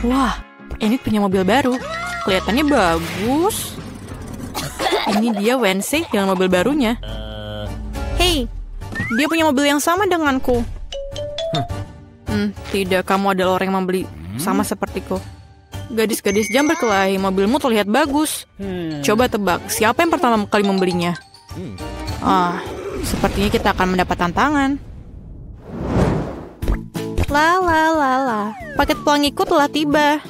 Wah, ini punya mobil baru. Kelihatannya bagus. Ini dia Wednesday dengan mobil barunya. Hey, dia punya mobil yang sama denganku. Tidak, kamu adalah orang yang membeli sama sepertiku. Gadis-gadis jam berkelahi, mobilmu terlihat bagus. Coba tebak, siapa yang pertama kali membelinya? Sepertinya kita akan mendapat tantangan. Paket pelangiku telah tiba.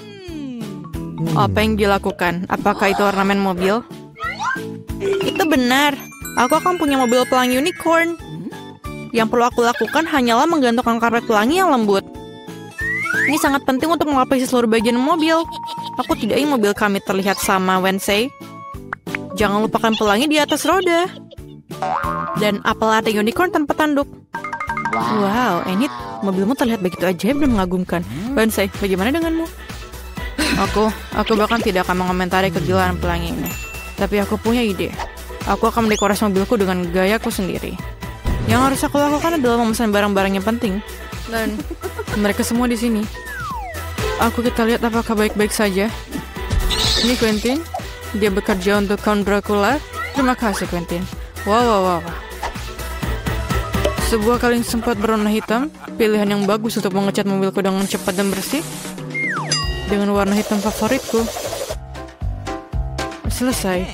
Apa yang dilakukan? Apakah itu ornamen mobil? Itu benar. Aku akan punya mobil pelangi unicorn. Yang perlu aku lakukan hanyalah menggantungkan karpet pelangi yang lembut. Ini sangat penting untuk melapisi seluruh bagian mobil. Aku tidak ingin mobil kami terlihat sama Wednesday. Jangan lupakan pelangi di atas roda. Dan apel arti unicorn tanpa tanduk. Wow, Enid, mobilmu terlihat begitu ajaib dan mengagumkan. Wednesday, bagaimana denganmu? Aku bahkan tidak akan mengomentari kegilaan pelangi ini. Tapi aku punya ide. Aku akan mendekorasi mobilku dengan gayaku sendiri. Yang harus aku lakukan adalah memesan barang-barang yang penting. Dan mereka semua di sini. Kita lihat apakah baik-baik saja. Ini Quentin. Dia bekerja untuk Count Dracula. Terima kasih, Quentin. Wow. Sebuah kaleng sempat berwarna hitam. Pilihan yang bagus untuk mengecat mobilku dengan cepat dan bersih. Dengan warna hitam favoritku. Selesai.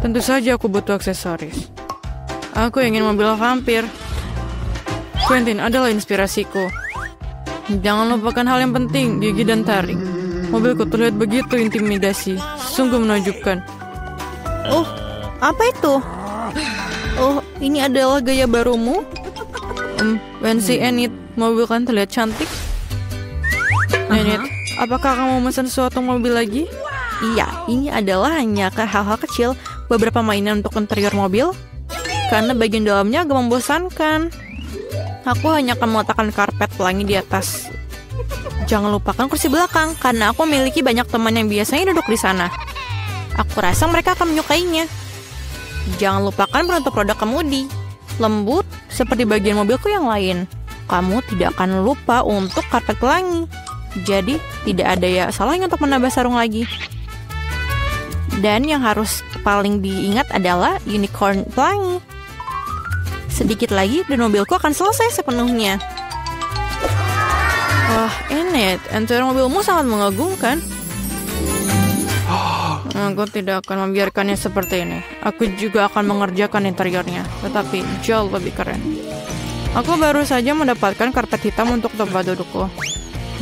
Tentu saja aku butuh aksesoris. Aku ingin mobil vampir. Quentin adalah inspirasiku. Jangan lupakan hal yang penting, gigi dan taring. Mobilku terlihat begitu intimidasi. Sungguh menakjubkan. Apa itu? Ini adalah gaya barumu? Wednesday, Enid, mobil kan terlihat cantik. Enid, apakah kamu memesan sesuatu mobil lagi? Iya, ini adalah hanya hal-hal kecil. Beberapa mainan untuk interior mobil. Karena bagian dalamnya agak membosankan. Aku hanya akan meletakkan karpet pelangi di atas. Jangan lupakan kursi belakang, karena aku memiliki banyak teman yang biasanya duduk di sana. Aku rasa mereka akan menyukainya. Jangan lupakan penutup roda kemudi. Lembut, seperti bagian mobilku yang lain. Kamu tidak akan lupa untuk karpet pelangi. Jadi, tidak ada ya salahnya untuk menambah sarung lagi. Dan yang harus paling diingat adalah unicorn pelangi. Sedikit lagi dan mobilku akan selesai sepenuhnya. Enid, interior mobilmu sangat mengagumkan. Aku tidak akan membiarkannya seperti ini. Aku juga akan mengerjakan interiornya, tetapi jauh lebih keren. Aku baru saja mendapatkan karpet hitam untuk tempat dudukku.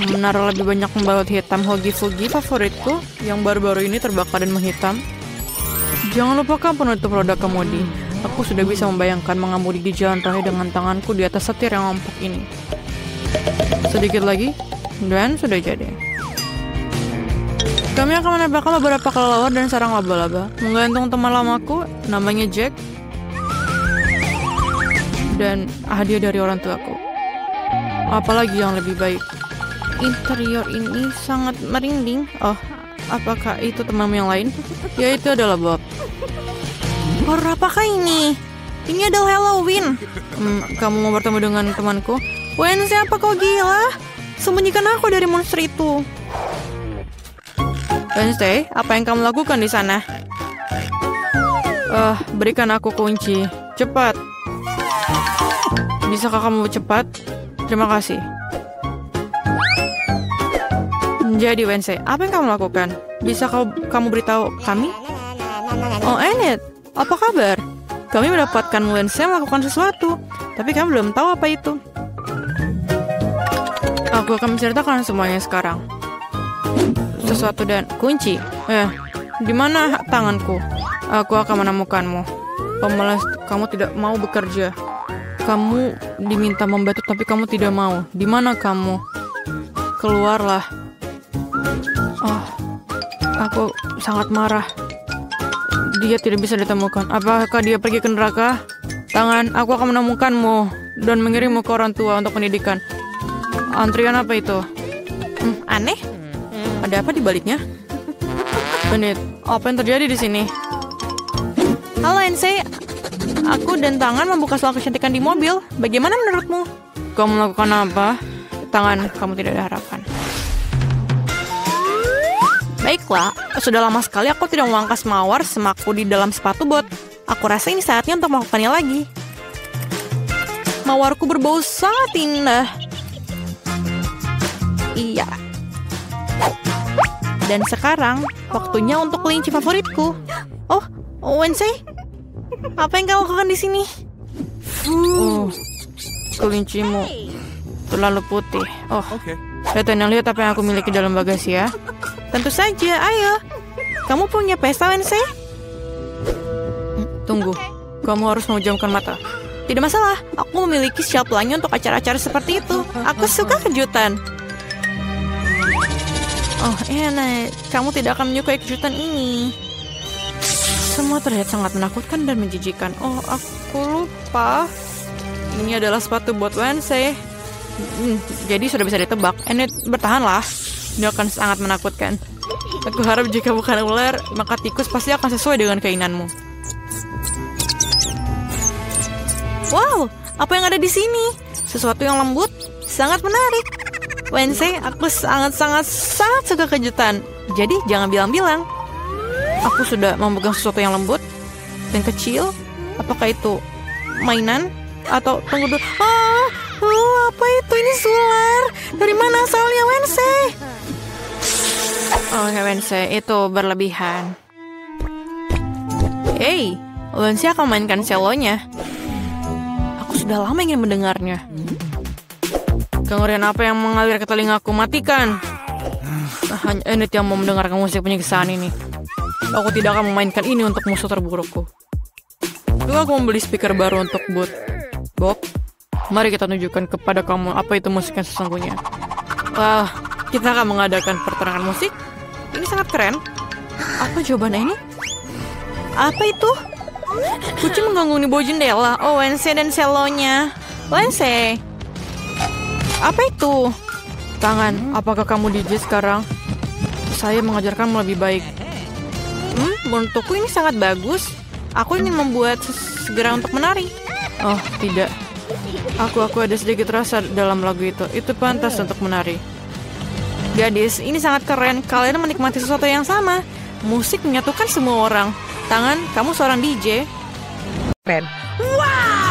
Menaruh lebih banyak pembalut hitam hogi-fugi favoritku yang baru-baru ini terbakar dan menghitam. Jangan lupakan penutup roda kemudi. Aku sudah bisa membayangkan mengemudi di jalan raya dengan tanganku di atas setir yang empuk ini. Sedikit lagi, dan sudah jadi. Kami akan menambahkan beberapa kelelawar dan sarang laba-laba. Menggantung teman lamaku, namanya Jack. Dan hadiah dari orang tuaku. Apalagi yang lebih baik. Interior ini sangat merinding. Apakah itu temanmu yang lain? Ya, itu adalah Bob. Apakah ini? Ini adalah Halloween. Kamu mau bertemu dengan temanku? Wednesday, apa kau gila? Sembunyikan aku dari monster itu. Wednesday, apa yang kamu lakukan di sana? Berikan aku kunci. Cepat. Bisakah kamu cepat? Terima kasih. Jadi Wednesday, apa yang kamu lakukan? Bisa kamu beritahu kami? Enid, apa kabar? Kami mendapatkan Wednesday melakukan sesuatu, tapi kami belum tahu apa itu. Aku akan menceritakan semuanya sekarang. Sesuatu dan kunci. Di mana tanganku? Aku akan menemukanmu. Pemalas, kamu tidak mau bekerja. Kamu diminta membantu, tapi kamu tidak mau. Di mana kamu? Keluarlah. Aku sangat marah. Dia tidak bisa ditemukan. Apakah dia pergi ke neraka? Tangan, aku akan menemukanmu dan mengirimmu ke orang tua untuk pendidikan. Antrian apa itu? Aneh. Ada apa di baliknya? Menit, apa yang terjadi di sini? Halo Ensei, aku dan Tangan membuka soal kecantikan di mobil. Bagaimana menurutmu? Kamu melakukan apa? Tangan, kamu tidak ada harapan. Baiklah, sudah lama sekali aku tidak memangkas mawar semaku di dalam sepatu bot. Aku rasa ini saatnya untuk melakukannya lagi. Mawarku berbau sangat indah. Iya. Dan sekarang, waktunya untuk kelinci favoritku. Oh, Wednesday? Apa yang kau lakukan di sini? Oh, kelincimu terlalu putih. Oh, lihat apa yang aku miliki dalam bagasi ya. Tentu saja, ayo. Kamu punya pesta, Wednesday? Tunggu, kamu harus memejamkan mata. Tidak masalah, aku memiliki shelf lainnya untuk acara-acara seperti itu. Aku suka kejutan. Oh, enak. Kamu tidak akan menyukai kejutan ini. Semua terlihat sangat menakutkan dan menjijikan. Oh, aku lupa. Ini adalah sepatu buat Wednesday. Jadi sudah bisa ditebak. Enid, bertahanlah. Ini akan sangat menakutkan. Aku harap jika bukan ular, maka tikus pasti akan sesuai dengan keinginanmu. Wow, apa yang ada di sini? Sesuatu yang lembut, sangat menarik. Wednesday, aku sangat suka kejutan. Jadi jangan bilang-bilang. Aku sudah memegang sesuatu yang lembut dan kecil. Apakah itu mainan? Atau tunggu dulu. Apa itu? Ini sular. Dari mana asalnya, Wednesday? Oh, Wednesday, itu berlebihan. Hey, Wednesday akan mainkan selonya. Aku sudah lama ingin mendengarnya. Kengerian apa yang mengalir ke telingaku? Matikan. Hanya Enid yang mau mendengarkan musik penyiksaan ini. Aku tidak akan memainkan ini untuk musuh terburukku. Lalu aku membeli speaker baru untuk Bob. Mari kita tunjukkan kepada kamu apa itu musik yang sesungguhnya. Wah, kita akan mengadakan pertarungan musik. Ini sangat keren. Apa jawabannya ini? Apa itu? Kucing mengganggu di bawah jendela. Oh, Wednesday dan selonya. Wednesday. Apa itu? Tangan, apakah kamu DJ sekarang? Saya mengajarkanmu lebih baik. Untukku ini sangat bagus. Aku ingin membuat segera untuk menari. Oh, tidak. Aku ada sedikit rasa dalam lagu itu. Itu pantas untuk menari. Gadis, ini sangat keren. Kalian menikmati sesuatu yang sama. Musik menyatukan semua orang. Tangan, kamu seorang DJ. Keren.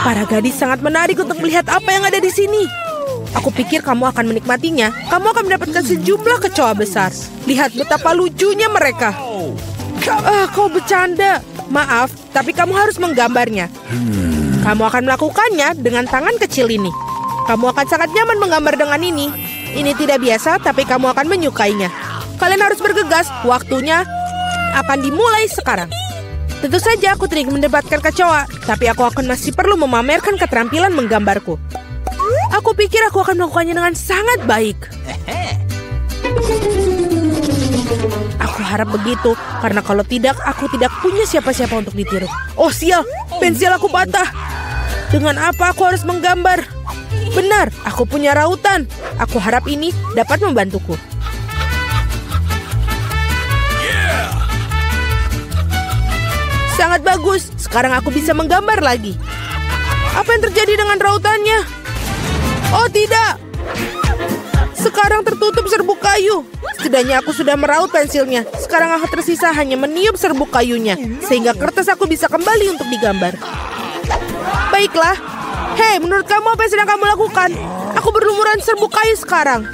Para gadis sangat menarik untuk melihat apa yang ada di sini. Aku pikir kamu akan menikmatinya. Kamu akan mendapatkan sejumlah kecoa besar. Lihat betapa lucunya mereka. Kau bercanda. Maaf, tapi kamu harus menggambarnya. Kamu akan melakukannya dengan tangan kecil ini. Kamu akan sangat nyaman menggambar dengan ini. Ini tidak biasa, tapi kamu akan menyukainya. Kalian harus bergegas. Waktunya akan dimulai sekarang. Tentu saja aku tidak ingin mendapatkan kecoa, tapi aku akan masih perlu memamerkan keterampilan menggambarku. Aku pikir aku akan melakukannya dengan sangat baik. Aku harap begitu, karena kalau tidak, aku tidak punya siapa-siapa untuk ditiru. Oh sial, pensil aku patah. Dengan apa aku harus menggambar? Benar, aku punya rautan. Aku harap ini dapat membantuku. Sangat bagus, sekarang aku bisa menggambar lagi. Apa yang terjadi dengan rautannya? Oh tidak, sekarang tertutup serbuk kayu. Setidaknya aku sudah meraut pensilnya. Sekarang aku tersisa hanya meniup serbuk kayunya, sehingga kertas aku bisa kembali untuk digambar. Baiklah. Hei, menurut kamu apa yang sedang kamu lakukan? Aku berlumuran serbuk kayu sekarang.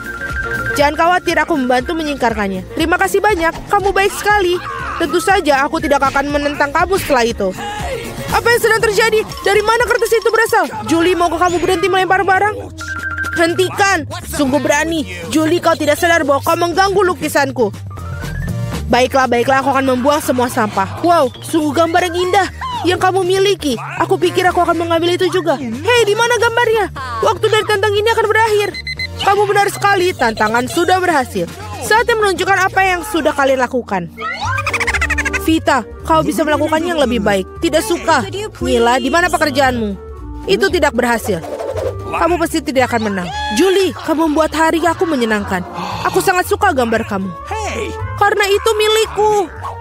Jangan khawatir, aku membantu menyingkarkannya. Terima kasih banyak, kamu baik sekali. Tentu saja aku tidak akan menentang kamu setelah itu. Apa yang sedang terjadi? Dari mana kertas itu berasal? Julie, maukah kamu berhenti melempar barang? Hentikan! Sungguh berani. Julie, kau tidak sadar bahwa kau mengganggu lukisanku. Baiklah, aku akan membuang semua sampah. Wow, sungguh gambar yang indah yang kamu miliki. Aku pikir aku akan mengambil itu juga. Hei, di mana gambarnya? Waktu dari tantang ini akan berakhir. Kamu benar sekali, tantangan sudah berhasil. Saatnya menunjukkan apa yang sudah kalian lakukan. Vita, kau bisa melakukannya yang lebih baik. Tidak suka. Mila, di mana pekerjaanmu? Itu tidak berhasil. Kamu pasti tidak akan menang. Julie, kamu membuat hari aku menyenangkan. Aku sangat suka gambar kamu. Karena itu milikku.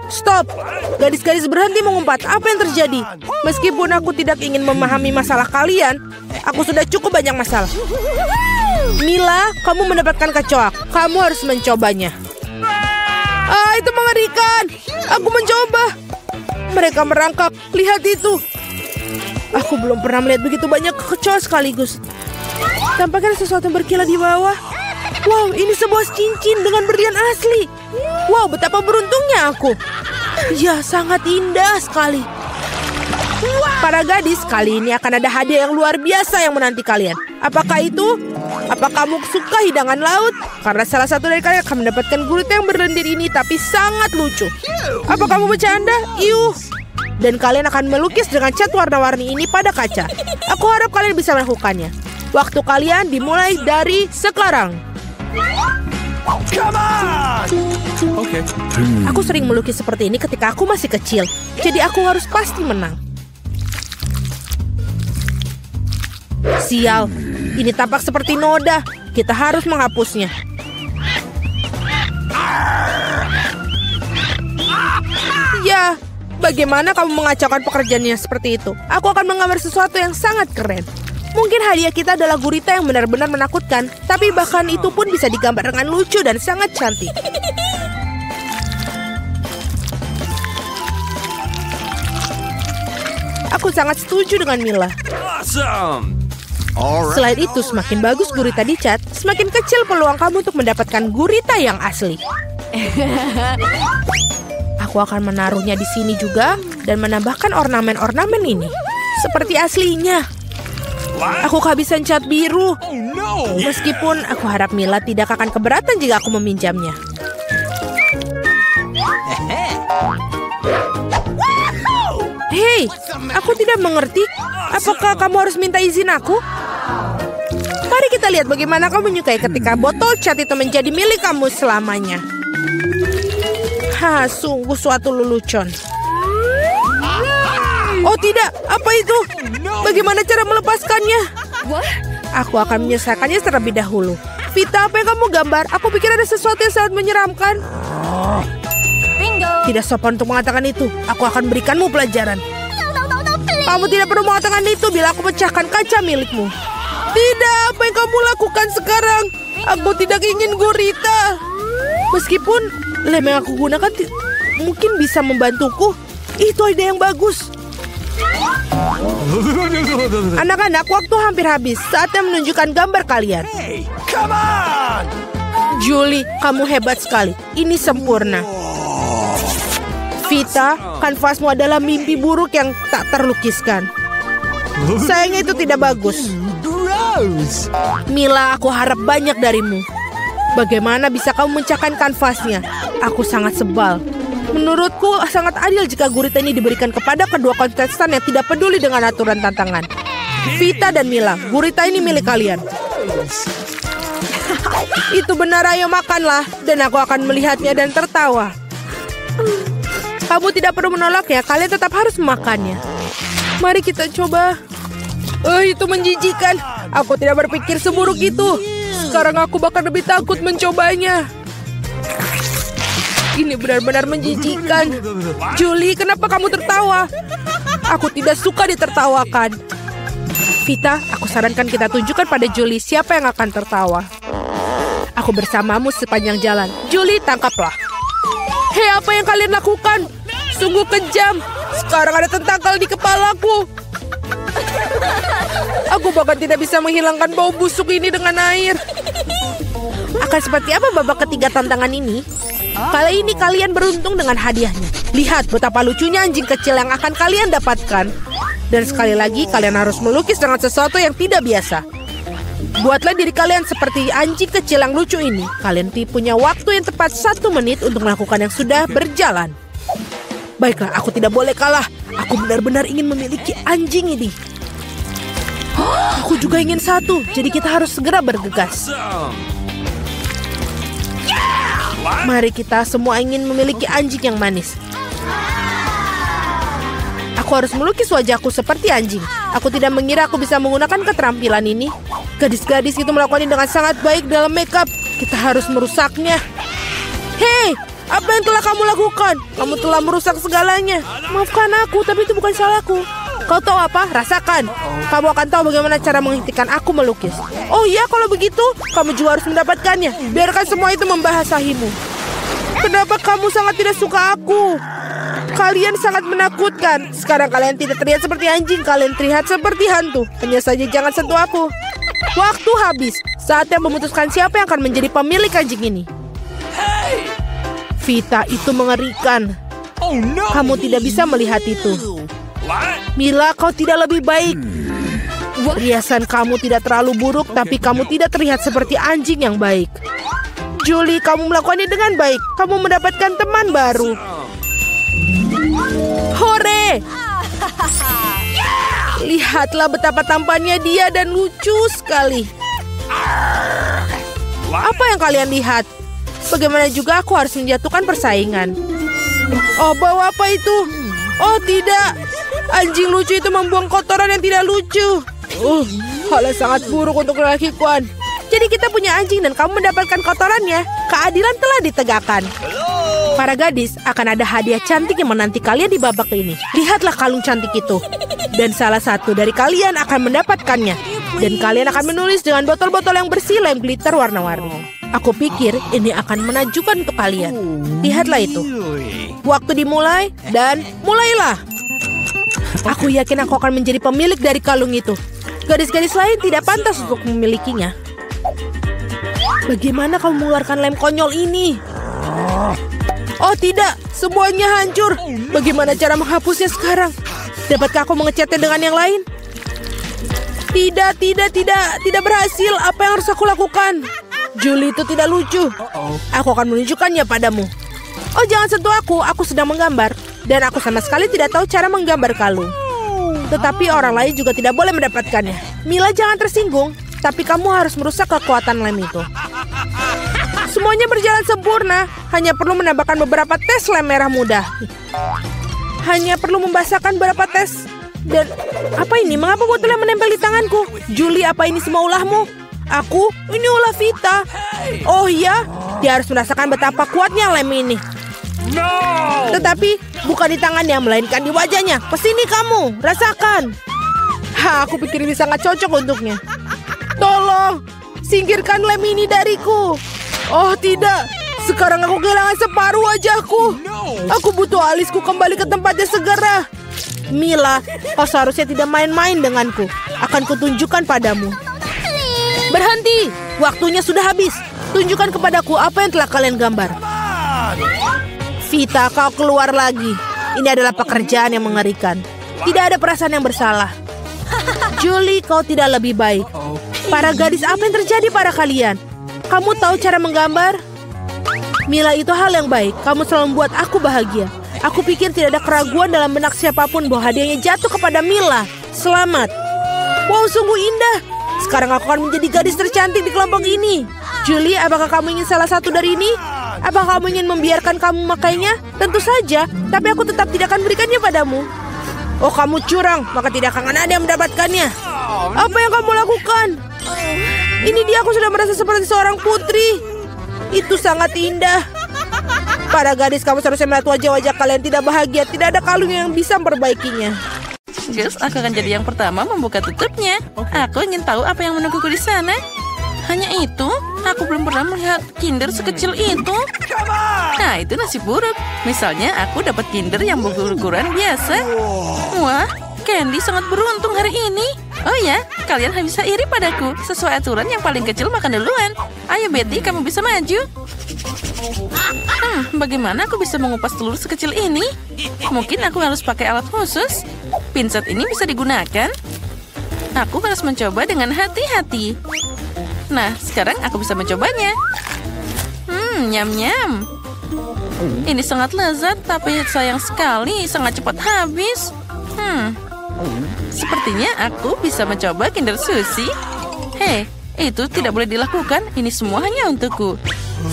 Stop. Gadis-gadis berhenti mengumpat. Apa yang terjadi? Meskipun aku tidak ingin memahami masalah kalian, aku sudah cukup banyak masalah. Mila, kamu mendapatkan kecoa. Kamu harus mencobanya. Itu mengerikan. Aku mencoba. Mereka merangkak. Lihat itu. Aku belum pernah melihat begitu banyak kecoa sekaligus. Tampaknya ada sesuatu yang berkilat di bawah. Wow, ini sebuah cincin dengan berlian asli. Wow, betapa beruntungnya aku. Ya, sangat indah sekali. Para gadis, kali ini akan ada hadiah yang luar biasa yang menanti kalian. Apakah itu? Apakah kamu suka hidangan laut? Karena salah satu dari kalian akan mendapatkan gurita yang berlendir ini, tapi sangat lucu. Apa kamu bercanda? Iuh. Dan kalian akan melukis dengan cat warna-warni ini pada kaca. Aku harap kalian bisa melakukannya. Waktu kalian dimulai dari sekarang. Okay. Aku sering melukis seperti ini ketika aku masih kecil. Jadi aku harus pasti menang. Sial, ini tampak seperti noda. Kita harus menghapusnya. Ya, bagaimana kamu mengacaukan pekerjaannya seperti itu? Aku akan menggambar sesuatu yang sangat keren. Mungkin hadiah kita adalah gurita yang benar-benar menakutkan, tapi bahkan itu pun bisa digambar dengan lucu dan sangat cantik. Aku sangat setuju dengan Mila. Awesome. Selain itu, semakin bagus gurita dicat, semakin kecil peluang kamu untuk mendapatkan gurita yang asli. Aku akan menaruhnya di sini juga dan menambahkan ornamen-ornamen ini. Seperti aslinya. Aku kehabisan cat biru. Meskipun aku harap Mila tidak akan keberatan jika aku meminjamnya. Hei, aku tidak mengerti. Apakah kamu harus minta izin aku? Mari kita lihat bagaimana kamu menyukai ketika botol cat itu menjadi milik kamu selamanya. Sungguh suatu lelucon. Oh tidak, apa itu? Bagaimana cara melepaskannya? Aku akan menyelesaikannya terlebih dahulu. Vita, apa yang kamu gambar? Aku pikir ada sesuatu yang sangat menyeramkan. Tidak sopan untuk mengatakan itu. Aku akan berikanmu pelajaran. Kamu tidak perlu mengatakan itu bila aku pecahkan kaca milikmu. Tidak, apa yang kamu lakukan sekarang? Aku tidak ingin gurita. Meskipun lem yang aku gunakan mungkin bisa membantuku. Itu ide yang bagus. Anak-anak, waktu hampir habis. Saatnya menunjukkan gambar kalian. Hey, come on! Julie, kamu hebat sekali. Ini sempurna. Vita, kanvasmu adalah mimpi buruk yang tak terlukiskan. Sayangnya itu tidak bagus. Mila, aku harap banyak darimu. Bagaimana bisa kamu memecahkan kanvasnya? Aku sangat sebal. Menurutku sangat adil jika gurita ini diberikan kepada kedua kontestan yang tidak peduli dengan aturan tantangan. Vita dan Mila, gurita ini milik kalian. Itu benar, ayo makanlah. Dan aku akan melihatnya dan tertawa. Kamu tidak perlu menolaknya, kalian tetap harus memakannya. Mari kita coba. Itu menjijikan. Aku tidak berpikir seburuk itu. Sekarang aku bahkan lebih takut mencobanya. Ini benar-benar menjijikan. Julie, kenapa kamu tertawa? Aku tidak suka ditertawakan. Vita, aku sarankan kita tunjukkan pada Julie siapa yang akan tertawa. Aku bersamamu sepanjang jalan. Julie, tangkaplah. Hei, apa yang kalian lakukan? Sungguh kejam. Sekarang ada tentakel di kepalaku. Aku bahkan tidak bisa menghilangkan bau busuk ini dengan air. Akan seperti apa babak ketiga tantangan ini? Kali ini kalian beruntung dengan hadiahnya. Lihat betapa lucunya anjing kecil yang akan kalian dapatkan. Dan sekali lagi kalian harus melukis dengan sesuatu yang tidak biasa. Buatlah diri kalian seperti anjing kecil yang lucu ini. Kalian punya waktu yang tepat 1 menit untuk melakukan yang sudah berjalan. Baiklah, aku tidak boleh kalah. Aku benar-benar ingin memiliki anjing ini. Aku juga ingin satu, jadi kita harus segera bergegas. Mari kita semua ingin memiliki anjing yang manis. Aku harus melukis wajahku seperti anjing. Aku tidak mengira aku bisa menggunakan keterampilan ini. Gadis-gadis itu melakukannya dengan sangat baik dalam makeup. Kita harus merusaknya. Hei, apa yang telah kamu lakukan? Kamu telah merusak segalanya. Maafkan aku, tapi itu bukan salahku. Kau tahu apa? Rasakan. Kamu akan tahu bagaimana cara menghentikan aku melukis. Oh iya, kalau begitu, kamu juga harus mendapatkannya. Biarkan semua itu membasahimu. Kenapa kamu sangat tidak suka aku? Kalian sangat menakutkan. Sekarang kalian tidak terlihat seperti anjing, kalian terlihat seperti hantu. Hanya saja jangan sentuh aku. Waktu habis. Saatnya memutuskan siapa yang akan menjadi pemilik anjing ini. Vita, itu mengerikan. Oh no! Kamu tidak bisa melihat itu. What? Mila, kau tidak lebih baik. Riasan kamu tidak terlalu buruk, tapi kamu tidak terlihat seperti anjing yang baik. Julie, kamu melakukannya dengan baik. Kamu mendapatkan teman baru. Hore! Lihatlah betapa tampannya dia dan lucu sekali. Apa yang kalian lihat? Bagaimana juga aku harus menjatuhkan persaingan. Oh, bawa apa itu? Oh, tidak. Anjing lucu itu membuang kotoran yang tidak lucu. Hal yang sangat buruk untuk lelaki Kwan. Jadi kita punya anjing dan kamu mendapatkan kotorannya. Keadilan telah ditegakkan. Para gadis, akan ada hadiah cantik yang menanti kalian di babak ini. Lihatlah kalung cantik itu. Dan salah satu dari kalian akan mendapatkannya. Dan kalian akan menulis dengan botol-botol yang bersih lem glitter warna-warni. Aku pikir ini akan menakjubkan untuk kalian. Lihatlah itu. Waktu dimulai dan mulailah. Aku yakin aku akan menjadi pemilik dari kalung itu. Gadis-gadis lain tidak pantas untuk memilikinya. Bagaimana kamu mengeluarkan lem konyol ini? Oh tidak, semuanya hancur. Bagaimana cara menghapusnya sekarang? Dapatkah aku mengecatnya dengan yang lain? Tidak berhasil. Apa yang harus aku lakukan? Julie itu tidak lucu. Aku akan menunjukkannya padamu. Oh, jangan sentuh aku sedang menggambar. Dan aku sama sekali tidak tahu cara menggambar kalung. Tetapi orang lain juga tidak boleh mendapatkannya. Mila, jangan tersinggung. Tapi kamu harus merusak kekuatan lem itu. Semuanya berjalan sempurna. Hanya perlu menambahkan beberapa tes lem merah muda. Hanya perlu membasahkan beberapa tes. Dan apa ini? Mengapa botolnya menempel di tanganku? Julie, apa ini semua ulahmu? Ini ulah Vita. Oh iya, dia harus merasakan betapa kuatnya lem ini. No! Tetapi bukan di tangannya, melainkan di wajahnya. Kesini kamu, rasakan. Aku pikir ini sangat cocok untuknya. Tolong, singkirkan lem ini dariku. Oh tidak, sekarang aku kehilangan separuh wajahku. Aku butuh alisku kembali ke tempatnya segera. Mila, kau seharusnya tidak main-main denganku. Akan kutunjukkan padamu. Berhenti, waktunya sudah habis. Tunjukkan kepadaku apa yang telah kalian gambar. Vita, kau keluar lagi. Ini adalah pekerjaan yang mengerikan. Tidak ada perasaan yang bersalah. Julie, kau tidak lebih baik. Para gadis, apa yang terjadi pada kalian? Kamu tahu cara menggambar? Mila, itu hal yang baik. Kamu selalu membuat aku bahagia. Aku pikir tidak ada keraguan dalam benak siapapun bahwa hadiahnya jatuh kepada Mila. Selamat. Wow, sungguh indah. Sekarang aku akan menjadi gadis tercantik di kelompok ini. Julie, apakah kamu ingin salah satu dari ini? Apakah kamu ingin membiarkan kamu memakainya? Tentu saja, tapi aku tetap tidak akan berikannya padamu. Oh, kamu curang, maka tidak akan ada yang mendapatkannya. Apa yang kamu lakukan? Ini dia, aku sudah merasa seperti seorang putri. Itu sangat indah. Para gadis, kamu seharusnya melihat wajah-wajah kalian tidak bahagia. Tidak ada kalung yang bisa memperbaikinya. Gus, aku akan jadi yang pertama membuka tutupnya. Aku ingin tahu apa yang menungguku di sana. Hanya itu, aku belum pernah melihat Kinder sekecil itu. Nah, itu nasib buruk. Misalnya, aku dapat Kinder yang berukuran biasa. Wah, Candy sangat beruntung hari ini. Oh ya, kalian bisa iri padaku. Sesuai aturan yang paling kecil makan duluan. Ayo Betty, kamu bisa maju. Bagaimana aku bisa mengupas telur sekecil ini? Mungkin aku harus pakai alat khusus. Pinset ini bisa digunakan. Aku harus mencoba dengan hati-hati. Nah, sekarang aku bisa mencobanya. Nyam-nyam. Ini sangat lezat, tapi sayang sekali, sangat cepat habis. Sepertinya aku bisa mencoba Kinder Sushi. Hei, itu tidak boleh dilakukan. Ini semua hanya untukku.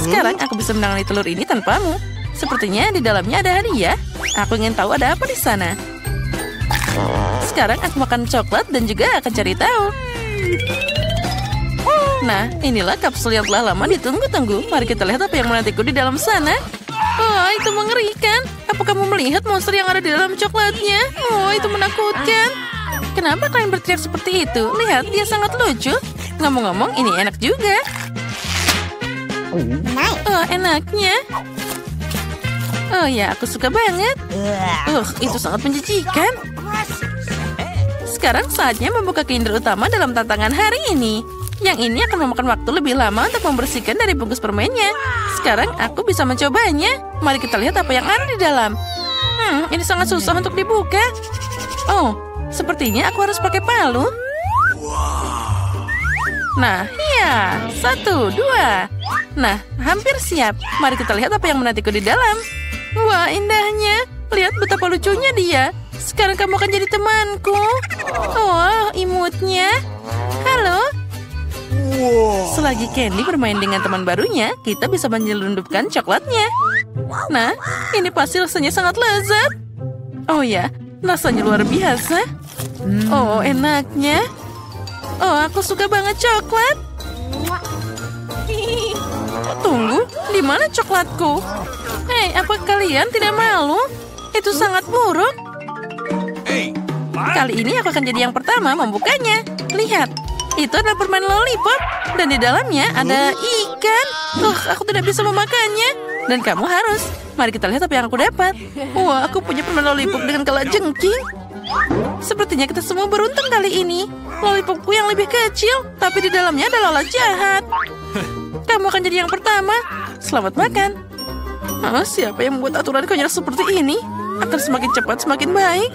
Sekarang aku bisa menangani telur ini tanpamu. Sepertinya di dalamnya ada hadiah. Aku ingin tahu ada apa di sana. Sekarang aku makan coklat dan juga akan cari tahu. Nah, inilah kapsul yang telah lama ditunggu-tunggu. Mari kita lihat apa yang menantiku di dalam sana. Oh, itu mengerikan. Apa kamu melihat monster yang ada di dalam coklatnya? Oh, itu menakutkan. Kenapa kalian berteriak seperti itu? Lihat, dia sangat lucu. Ngomong-ngomong, ini enak juga. Oh, enaknya. Oh ya, aku suka banget. Itu sangat menjijikan. Sekarang saatnya membuka Kinder utama dalam tantangan hari ini. Yang ini akan memakan waktu lebih lama untuk membersihkan dari bungkus permennya. Sekarang aku bisa mencobanya. Mari kita lihat apa yang ada di dalam. Ini sangat susah untuk dibuka. Oh, sepertinya aku harus pakai palu. Nah, iya. 1, 2. Nah, hampir siap. Mari kita lihat apa yang menantiku di dalam. Wah, indahnya. Lihat betapa lucunya dia. Sekarang kamu akan jadi temanku. Oh, imutnya. Halo. Selagi Candy bermain dengan teman barunya, kita bisa menyelundupkan coklatnya. Nah, ini pasti rasanya sangat lezat. Oh ya, rasanya luar biasa. Oh, enaknya. Oh, aku suka banget coklat. Tunggu, di mana coklatku? Hei, apa kalian tidak malu? Itu sangat buruk. Kali ini aku akan jadi yang pertama membukanya. Lihat, itu adalah permen lollipop. Dan di dalamnya ada ikan. Aku tidak bisa memakannya. Dan kamu harus. Mari kita lihat apa yang aku dapat. Wah, aku punya permen lollipop dengan kalajengking. Sepertinya kita semua beruntung kali ini. Lollipopku yang lebih kecil, tapi di dalamnya ada lalat jahat. Kamu akan jadi yang pertama. Selamat makan. Siapa yang membuat aturan konyol seperti ini? Akan semakin cepat semakin baik.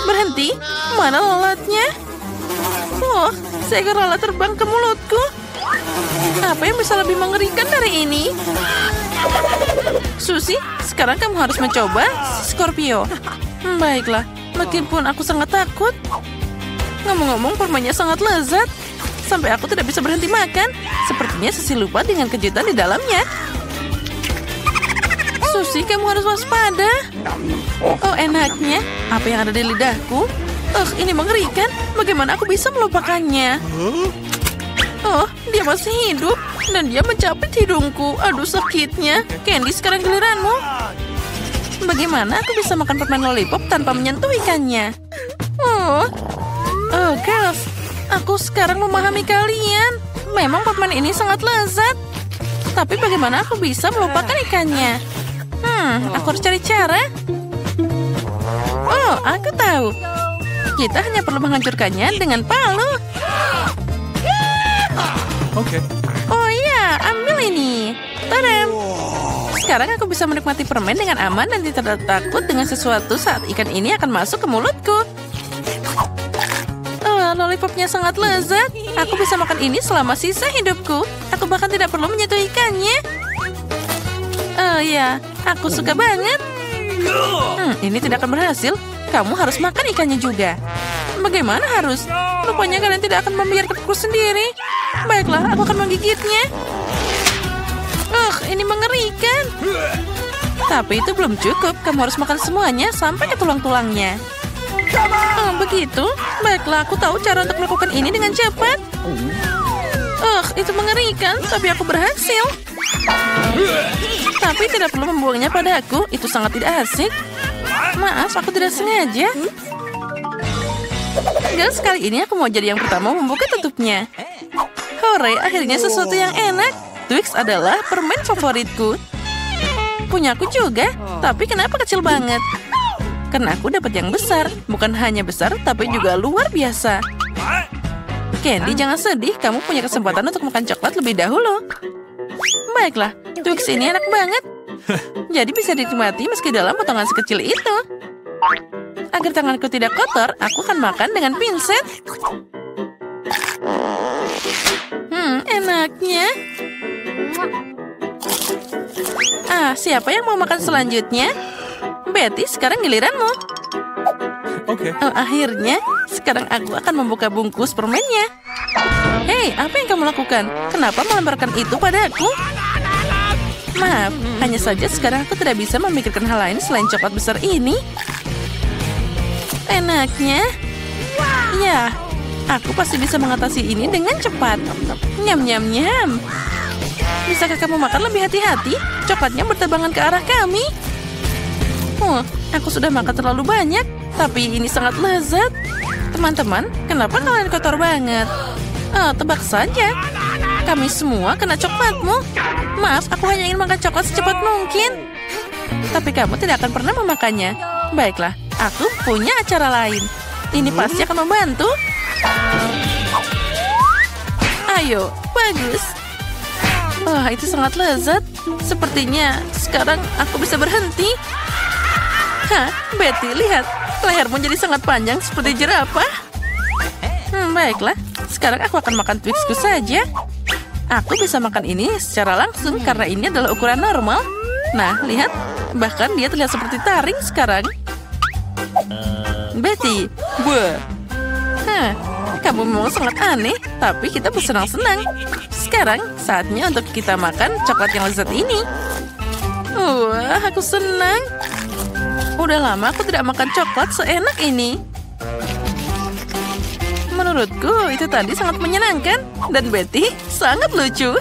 Berhenti. Mana lalatnya? Oh, seekor lalat terbang ke mulutku. Apa yang bisa lebih mengerikan dari ini? Susie, sekarang kamu harus mencoba Scorpio. Baiklah, meskipun aku sangat takut. Ngomong-ngomong, permennya sangat lezat. Sampai aku tidak bisa berhenti makan. Sepertinya Susie lupa dengan kejutan di dalamnya. Susie, kamu harus waspada. Oh, enaknya. Apa yang ada di lidahku? Ini mengerikan. Bagaimana aku bisa melupakannya? Oh, dia masih hidup. Dan dia mencapit hidungku. Aduh, sakitnya. Candy, sekarang giliranmu. Bagaimana aku bisa makan permen lollipop tanpa menyentuh ikannya? Oh, girls. Aku sekarang memahami kalian. Memang permen ini sangat lezat. Tapi bagaimana aku bisa melupakan ikannya? Aku harus cari cara. Oh, aku tahu. Kita hanya perlu menghancurkannya dengan palu. Oke. Oh iya, ambil ini. Tadam. Sekarang aku bisa menikmati permen dengan aman dan tidak takut dengan sesuatu saat ikan ini akan masuk ke mulutku. Lollipopnya sangat lezat. Aku bisa makan ini selama sisa hidupku. Aku bahkan tidak perlu menyentuh ikannya. Oh ya, aku suka banget. Ini tidak akan berhasil. Kamu harus makan ikannya juga. Bagaimana harus? Rupanya kalian tidak akan membiarkanku sendiri. Baiklah, aku akan menggigitnya. Ini mengerikan. Tapi itu belum cukup. Kamu harus makan semuanya sampai ke tulang-tulangnya. Begitu? Baiklah, aku tahu cara untuk melakukan ini dengan cepat. Itu mengerikan, tapi aku berhasil. Tapi tidak perlu membuangnya padaku. Itu sangat tidak asik. Maaf, aku tidak sengaja. Guys, kali ini aku mau jadi yang pertama membuka tutupnya. Hore, akhirnya sesuatu yang enak. Twix adalah permen favoritku. Punyaku juga, tapi kenapa kecil banget? Karena aku dapat yang besar. Bukan hanya besar, tapi juga luar biasa. Candy, jangan sedih. Kamu punya kesempatan untuk makan coklat lebih dahulu. Baiklah, Twix ini enak banget. Jadi bisa dinikmati meski dalam potongan sekecil itu. Agar tanganku tidak kotor, aku akan makan dengan pinset. Enaknya. Siapa yang mau makan selanjutnya? Betty, sekarang giliranmu. Oke. Akhirnya, sekarang aku akan membuka bungkus permennya. Hei, apa yang kamu lakukan? Kenapa melemparkan itu padaku? Maaf, hanya saja sekarang aku tidak bisa memikirkan hal lain selain coklat besar ini. Enaknya. Ya, aku pasti bisa mengatasi ini dengan cepat. Nyam, nyam, nyam. Bisakah kamu makan lebih hati-hati? Coklatnya bertebangan ke arah kami. Aku sudah makan terlalu banyak, tapi ini sangat lezat. Teman-teman, kenapa kalian kotor banget? Tebak saja. Kami semua kena coklatmu. Maaf, aku hanya ingin makan coklat secepat mungkin. Tapi kamu tidak akan pernah memakannya. Baiklah, aku punya acara lain. Ini pasti akan membantu. Ayo, bagus. Wah, itu sangat lezat. Sepertinya sekarang aku bisa berhenti. Hah, Betty, lihat. Lehermu jadi sangat panjang seperti jerapah. Baiklah. Sekarang aku akan makan Twixku saja. Aku bisa makan ini secara langsung karena ini adalah ukuran normal. Nah, lihat. Bahkan dia terlihat seperti taring sekarang. Betty, buah. Kamu memang sangat aneh, tapi kita bersenang-senang. Sekarang saatnya untuk kita makan coklat yang lezat ini. Wah, aku senang. Udah lama aku tidak makan coklat seenak ini. Menurutku itu tadi sangat menyenangkan. Dan Betty sangat lucu.